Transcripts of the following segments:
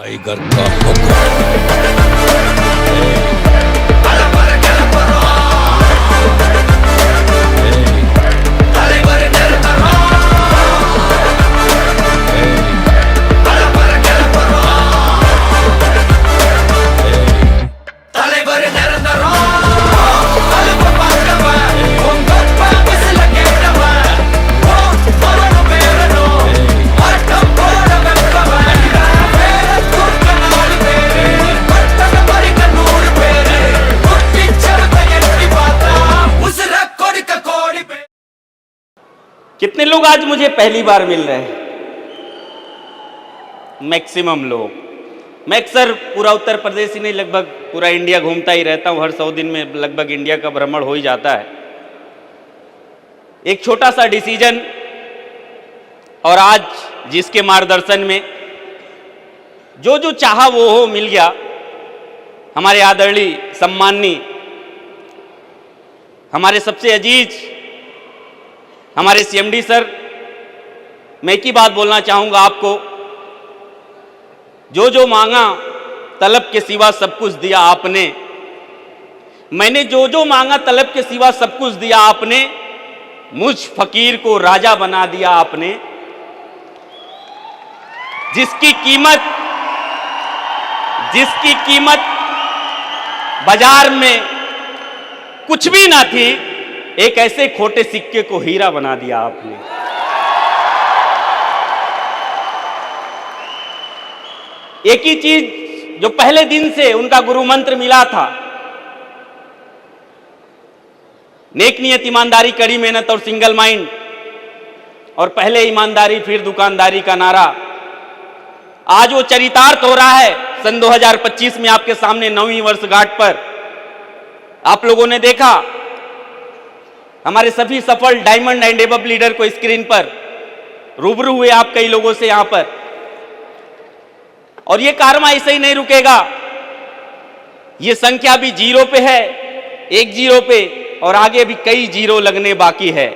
Tiger का हुक्म। कितने लोग आज मुझे पहली बार मिल रहे हैं? मैक्सिमम लोग। मैं अक्सर पूरा उत्तर प्रदेश ही नहीं, लगभग पूरा इंडिया घूमता ही रहता हूं। हर 100 दिन में लगभग इंडिया का भ्रमण हो ही जाता है। एक छोटा सा डिसीजन और आज जिसके मार्गदर्शन में जो जो चाहा वो हो मिल गया। हमारे आदरणीय सम्माननीय, हमारे सबसे अजीज, हमारे सीएमडी सर, मैं एक ही बात बोलना चाहूंगा आपको, जो जो मांगा तलब के सिवा सब कुछ दिया आपने। मैंने जो जो मांगा तलब के सिवा सब कुछ दिया आपने। मुझ फकीर को राजा बना दिया आपने। जिसकी कीमत बाजार में कुछ भी ना थी, एक ऐसे खोटे सिक्के को हीरा बना दिया आपने। एक ही चीज जो पहले दिन से उनका गुरु मंत्र मिला था, नेक नियत, ईमानदारी, कड़ी मेहनत और सिंगल माइंड, और पहले ईमानदारी फिर दुकानदारी का नारा, आज वो चरितार्थ हो रहा है। सन 2025 में आपके सामने 9वीं वर्षगांठ पर आप लोगों ने देखा हमारे सभी सफल डायमंड एंड एबव लीडर को स्क्रीन पर रूबरू हुए आप कई लोगों से यहां पर। और ये कारवा ऐसे ही नहीं रुकेगा। ये संख्या भी जीरो पे है, एक जीरो पे, और आगे भी कई जीरो लगने बाकी है।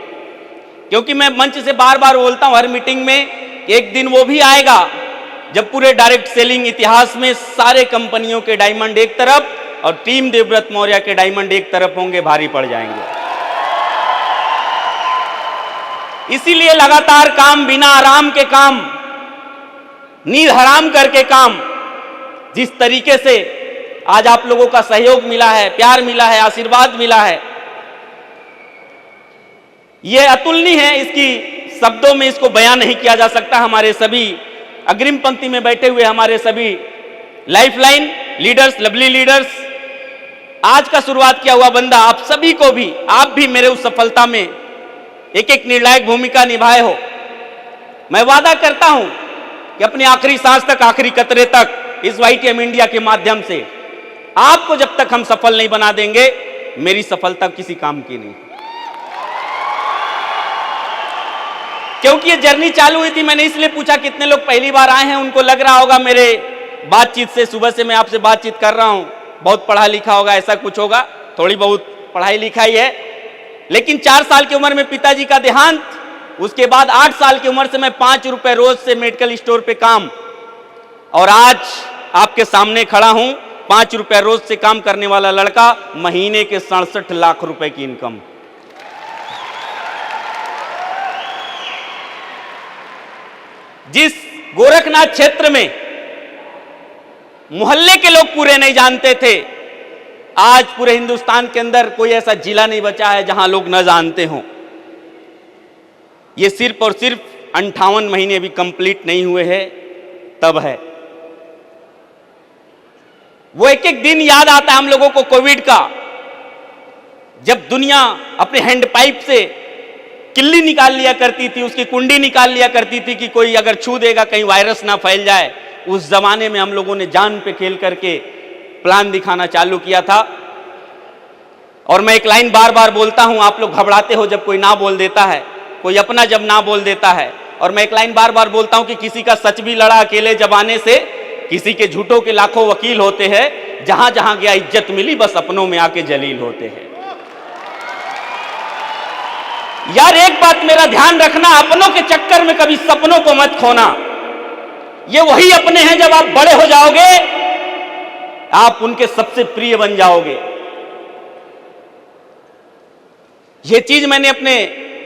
क्योंकि मैं मंच से बार बार बोलता हूं हर मीटिंग में, एक दिन वो भी आएगा जब पूरे डायरेक्ट सेलिंग इतिहास में सारे कंपनियों के डायमंड एक तरफ और टीम देवव्रत मौर्य के डायमंड एक तरफ होंगे, भारी पड़ जाएंगे। इसीलिए लगातार काम, बिना आराम के काम, नींद हराम करके काम, जिस तरीके से आज आप लोगों का सहयोग मिला है, प्यार मिला है, आशीर्वाद मिला है, यह अतुलनीय है। इसकी शब्दों में इसको बयान नहीं किया जा सकता। हमारे सभी अग्रिम पंक्ति में बैठे हुए हमारे सभी लाइफलाइन लीडर्स, लवली लीडर्स, आज का शुरुआत किया हुआ बंदा, आप सभी को भी, आप भी मेरे उस सफलता में एक एक निर्णायक भूमिका निभाए हो। मैं वादा करता हूं कि अपनी आखिरी सांस तक, आखिरी कतरे तक इस वाईटीएम इंडिया के माध्यम से आपको जब तक हम सफल नहीं बना देंगे, मेरी सफलता किसी काम की नहीं। क्योंकि ये जर्नी चालू हुई थी, मैंने इसलिए पूछा कितने लोग पहली बार आए हैं। उनको लग रहा होगा मेरे बातचीत से, सुबह से मैं आपसे बातचीत कर रहा हूं, बहुत पढ़ा लिखा होगा, ऐसा कुछ होगा, थोड़ी बहुत पढ़ाई लिखाई है। लेकिन 4 साल की उम्र में पिताजी का देहांत, उसके बाद 8 साल की उम्र से मैं 5 रुपए रोज से मेडिकल स्टोर पे काम, और आज आपके सामने खड़ा हूं 5 रुपए रोज से काम करने वाला लड़का, महीने के 67 लाख रुपए की इनकम। जिस गोरखनाथ क्षेत्र में मोहल्ले के लोग पूरे नहीं जानते थे, आज पूरे हिंदुस्तान के अंदर कोई ऐसा जिला नहीं बचा है जहां लोग न जानते हों। ये सिर्फ और सिर्फ 58 महीने अभी कंप्लीट नहीं हुए हैं, तब है। वो एक एक दिन याद आता है हम लोगों को कोविड का, जब दुनिया अपने हैंड पाइप से किल्ली निकाल लिया करती थी, उसकी कुंडी निकाल लिया करती थी कि कोई अगर छू देगा कहीं वायरस ना फैल जाए। उस जमाने में हम लोगों ने जान पे खेल करके प्लान दिखाना चालू किया था। और मैं एक लाइन बार बार बोलता हूं, आप लोग घबराते हो जब कोई ना बोल देता है, कोई अपना जब ना बोल देता है। और मैं एक लाइन बार बार बोलता हूं कि किसी का सच भी लड़ा अकेले जमाने से, किसी के झूठों के लाखों वकील होते हैं। जहां जहां गया इज्जत मिली, बस अपनों में आके जलील होते हैं। यार एक बात मेरा ध्यान रखना, अपनों के चक्कर में कभी सपनों को मत खोना। ये वही अपने हैं जब आप बड़े हो जाओगे आप उनके सबसे प्रिय बन जाओगे। ये चीज मैंने अपने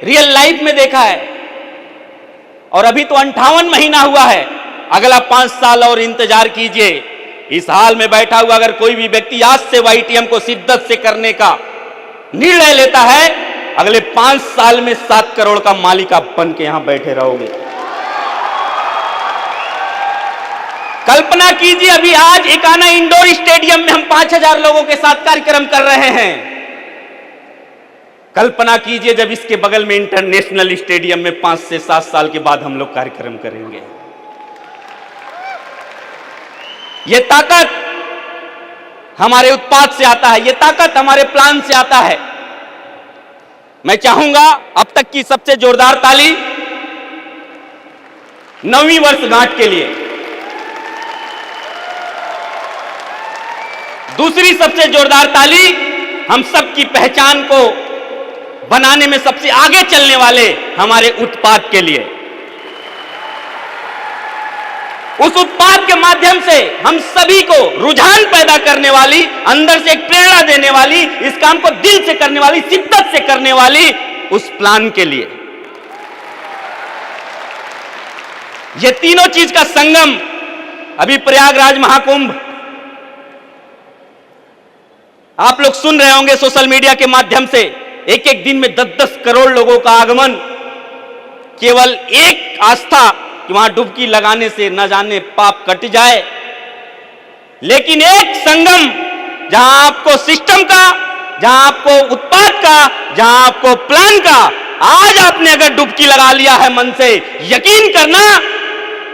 रियल लाइफ में देखा है। और अभी तो 58 महीना हुआ है, अगला 5 साल और इंतजार कीजिए। इस हाल में बैठा हुआ अगर कोई भी व्यक्ति आज से वाईटीएम को शिद्दत से करने का निर्णय लेता है, अगले 5 साल में 7 करोड़ का मालिक आप बन के यहां बैठे रहोगे। कल्पना कीजिए अभी आज एकाना इंडोर स्टेडियम में हम 5000 लोगों के साथ कार्यक्रम कर रहे हैं। कल्पना कीजिए जब इसके बगल में इंटरनेशनल स्टेडियम में 5 से 7 साल के बाद हम लोग कार्यक्रम करेंगे। यह ताकत हमारे उत्पाद से आता है, यह ताकत हमारे प्लान से आता है। मैं चाहूंगा अब तक की सबसे जोरदार ताली 9वीं वर्षगांठ के लिए। दूसरी सबसे जोरदार ताली हम सब की पहचान को बनाने में सबसे आगे चलने वाले हमारे उत्पाद के लिए। उस उत्पाद के माध्यम से हम सभी को रुझान पैदा करने वाली, अंदर से एक प्रेरणा देने वाली, इस काम को दिल से करने वाली, शिद्दत से करने वाली उस प्लान के लिए। ये तीनों चीज का संगम अभी प्रयागराज महाकुंभ आप लोग सुन रहे होंगे सोशल मीडिया के माध्यम से। एक एक दिन में 10-10 करोड़ लोगों का आगमन, केवल एक आस्था कि वहां डुबकी लगाने से न जाने पाप कट जाए। लेकिन एक संगम जहां आपको सिस्टम का, जहां आपको उत्पाद का, जहां आपको प्लान का, आज आपने अगर डुबकी लगा लिया है मन से, यकीन करना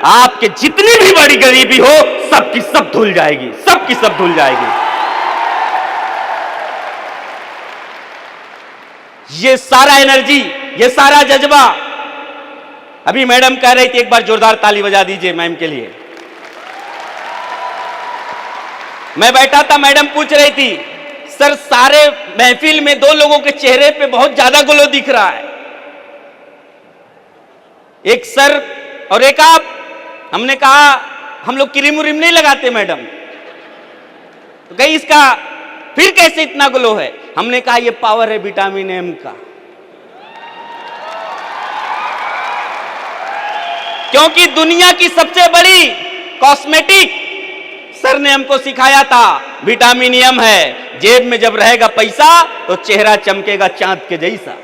आपके जितनी भी बड़ी गरीबी हो सबकी सब धुल जाएगी, सबकी सब धुल जाएगी। ये सारा एनर्जी, ये सारा जज्बा, अभी मैडम कह रही थी, एक बार जोरदार ताली बजा दीजिए मैम के लिए। मैं बैठा था, मैडम पूछ रही थी, सर सारे महफिल में 2 लोगों के चेहरे पे बहुत ज्यादा ग्लो दिख रहा है, एक सर और एक आप। हमने कहा हम लोग क्रीम व्रीम नहीं लगाते मैडम। तो कहीं इसका फिर कैसे इतना ग्लो है? हमने कहा ये पावर है विटामिन एम का। क्योंकि दुनिया की सबसे बड़ी कॉस्मेटिक सर ने हमको सिखाया था विटामिन एम है। जेब में जब रहेगा पैसा तो चेहरा चमकेगा चांद के जैसा।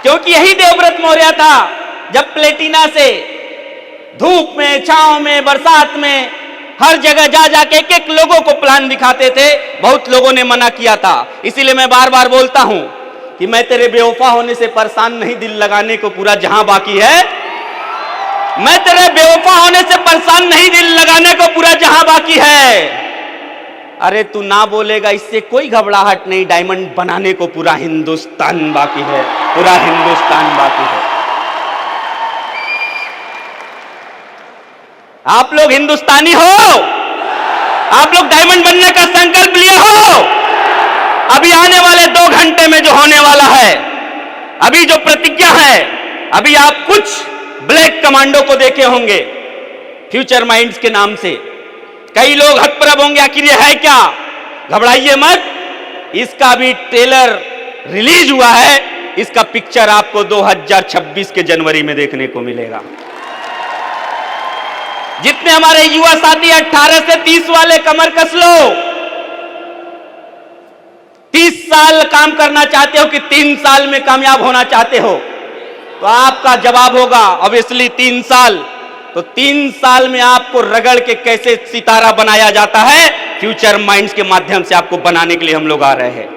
क्योंकि यही देवव्रत मौर्य था जब प्लेटिना से धूप में, छांव में, बरसात में हर जगह जा जाके एक लोगों को प्लान दिखाते थे। बहुत लोगों ने मना किया था। इसीलिए मैं बार बार बोलता हूं कि मैं तेरे बेवफा होने से परेशान नहीं, दिल लगाने को पूरा जहां बाकी है। मैं तेरे बेवफा होने से परेशान नहीं, दिल लगाने को पूरा जहां बाकी है। अरे तू ना बोलेगा इससे कोई घबराहट नहीं, डायमंड बनाने को पूरा हिंदुस्तान बाकी है, पूरा हिंदुस्तान बाकी है। आप लोग हिंदुस्तानी हो, आप लोग डायमंड बनने का संकल्प लिए हो। अभी आने वाले 2 घंटे में जो होने वाला है, अभी जो प्रतिज्ञा है, अभी आप कुछ ब्लैक कमांडो को देखे होंगे फ्यूचर माइंड्स के नाम से। कई लोग हतप्रभ होंगे आखिर ये है क्या। घबराइए मत, इसका भी ट्रेलर रिलीज हुआ है। इसका पिक्चर आपको 2026 के जनवरी में देखने को मिलेगा। जितने हमारे युवा साथी 18 से 30 वाले कमर कस लो। 30 साल काम करना चाहते हो कि 3 साल में कामयाब होना चाहते हो? तो आपका जवाब होगा ऑब्वियसली 3 साल। तो 3 साल में आपको रगड़ के कैसे सितारा बनाया जाता है, फ्यूचर माइंड्स के माध्यम से आपको बनाने के लिए हम लोग आ रहे हैं।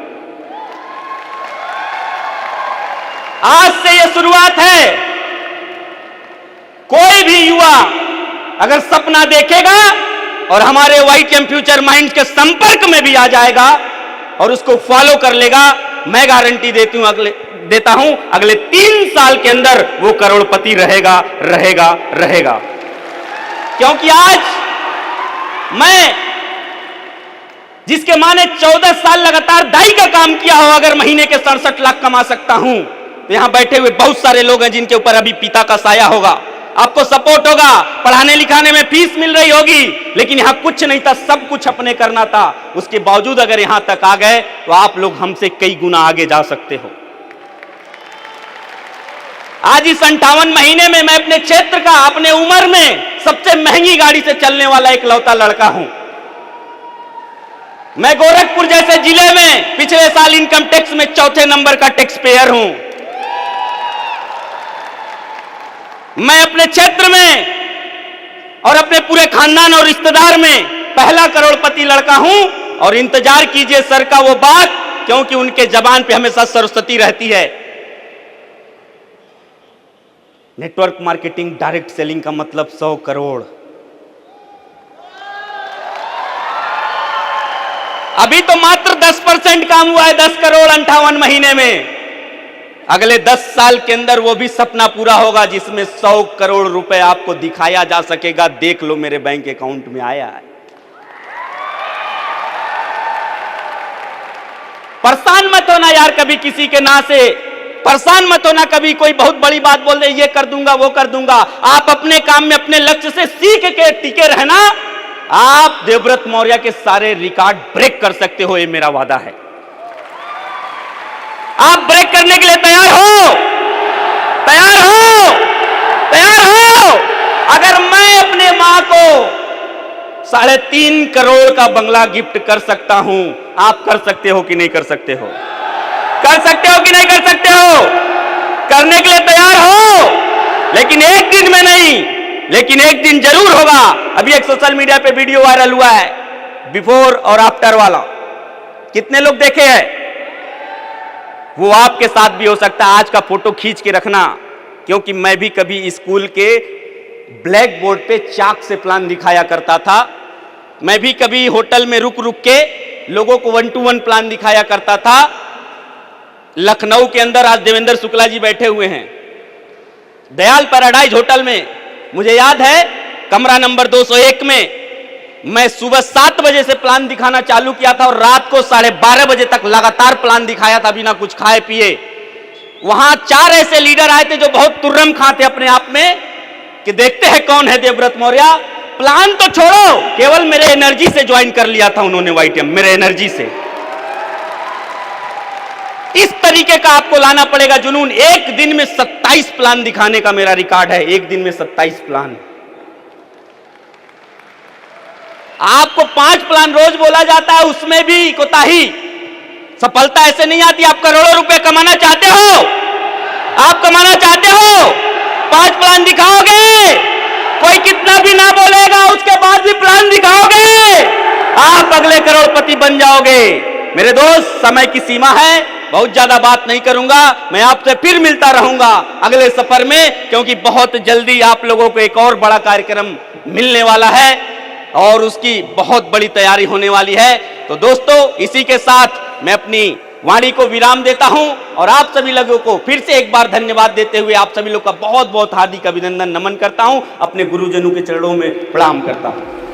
आज से यह शुरुआत है। कोई भी युवा अगर सपना देखेगा और हमारे वाईटीएम फ्यूचर माइंड्स के संपर्क में भी आ जाएगा और उसको फॉलो कर लेगा, मैं गारंटी देता हूं अगले 3 साल के अंदर वो करोड़पति रहेगा, रहेगा, रहेगा। क्योंकि आज मैं जिसके माने 14 साल लगातार दाई का काम किया हो, अगर महीने के 67 लाख कमा सकता हूं, तो यहां बैठे हुए बहुत सारे लोग हैं जिनके ऊपर अभी पिता का साया होगा, आपको सपोर्ट होगा, पढ़ाने लिखाने में फीस मिल रही होगी, लेकिन यहां कुछ नहीं था, सब कुछ अपने करना था। उसके बावजूद अगर यहां तक आ गए तो आप लोग हमसे कई गुना आगे जा सकते हो। आज इस 58 महीने में मैं अपने क्षेत्र का, अपने उम्र में सबसे महंगी गाड़ी से चलने वाला एक लौता लड़का हूं। मैं गोरखपुर जैसे जिले में पिछले साल इनकम टैक्स में चौथे नंबर का टैक्स पेयर हूं। मैं अपने क्षेत्र में और अपने पूरे खानदान और रिश्तेदार में पहला करोड़पति लड़का हूं। और इंतजार कीजिए सर का वो बात, क्योंकि उनके जबान पे हमेशा सरस्वती रहती है। नेटवर्क मार्केटिंग डायरेक्ट सेलिंग का मतलब 100 करोड़। अभी तो मात्र 10% काम हुआ है, 10 करोड़ 58 महीने में। अगले 10 साल के अंदर वो भी सपना पूरा होगा जिसमें 100 करोड़ रुपए आपको दिखाया जा सकेगा, देख लो मेरे बैंक अकाउंट में आया है। परेशान मत होना यार कभी किसी के ना से, परेशान मत होना कभी कोई बहुत बड़ी बात बोल दे, ये कर दूंगा वो कर दूंगा। आप अपने काम में अपने लक्ष्य से सीख के टिके रहना, आप देवव्रत मौर्य के सारे रिकॉर्ड ब्रेक कर सकते हो, ये मेरा वादा है। आप ब्रेक करने के लिए तैयार हो? तैयार हो? तैयार हो? अगर मैं अपने मां को 3.5 करोड़ का बंगला गिफ्ट कर सकता हूं, आप कर सकते हो कि नहीं कर सकते हो? कर सकते हो कि नहीं कर सकते हो? करने के लिए तैयार हो? लेकिन एक दिन में नहीं, लेकिन एक दिन जरूर होगा। अभी एक सोशल मीडिया पे वीडियो वायरल हुआ है, बिफोर और आफ्टर वाला। कितने लोग देखे हैं? वो आपके साथ भी हो सकता है। आज का फोटो खींच के रखना, क्योंकि मैं भी कभी स्कूल के ब्लैक बोर्ड पे चाक से प्लान दिखाया करता था। मैं भी कभी होटल में रुक रुक के लोगों को 1 to 1 प्लान दिखाया करता था। लखनऊ के अंदर आज देवेंद्र शुक्ला जी बैठे हुए हैं, दयाल पैराडाइज होटल में। मुझे याद है कमरा नंबर 201 में मैं सुबह 7 बजे से प्लान दिखाना चालू किया था और रात को 12:30 बजे तक लगातार प्लान दिखाया था बिना कुछ खाए पिए। वहां 4 ऐसे लीडर आए थे जो बहुत तुर्रम खां थे अपने आप में कि देखते हैं कौन है देवव्रत मौर्य। प्लान तो छोड़ो, केवल मेरे एनर्जी से ज्वाइन कर लिया था उन्होंने वाईटीएम, मेरे एनर्जी से। इस तरीके का आपको लाना पड़ेगा जुनून। एक दिन में 27 प्लान दिखाने का मेरा रिकॉर्ड है, एक दिन में 27 प्लान। आपको 5 प्लान रोज बोला जाता है, उसमें भी कोताही। सफलता ऐसे नहीं आती। आप करोड़ों रुपए कमाना चाहते हो? आप कमाना चाहते हो? 5 प्लान दिखाओगे, कोई कितना भी ना बोलेगा, उसके बाद भी प्लान दिखाओगे, आप अगले करोड़पति बन जाओगे। मेरे दोस्त, समय की सीमा है, बहुत ज्यादा बात नहीं करूंगा। मैं आपसे फिर मिलता रहूंगा अगले सफर में, क्योंकि बहुत जल्दी आप लोगों को एक और बड़ा कार्यक्रम मिलने वाला है और उसकी बहुत बड़ी तैयारी होने वाली है। तो दोस्तों, इसी के साथ मैं अपनी वाणी को विराम देता हूं और आप सभी लोगों को फिर से एक बार धन्यवाद देते हुए आप सभी लोग का बहुत बहुत हार्दिक अभिनंदन नमन करता हूं, अपने गुरुजनों के चरणों में प्रणाम करता हूं।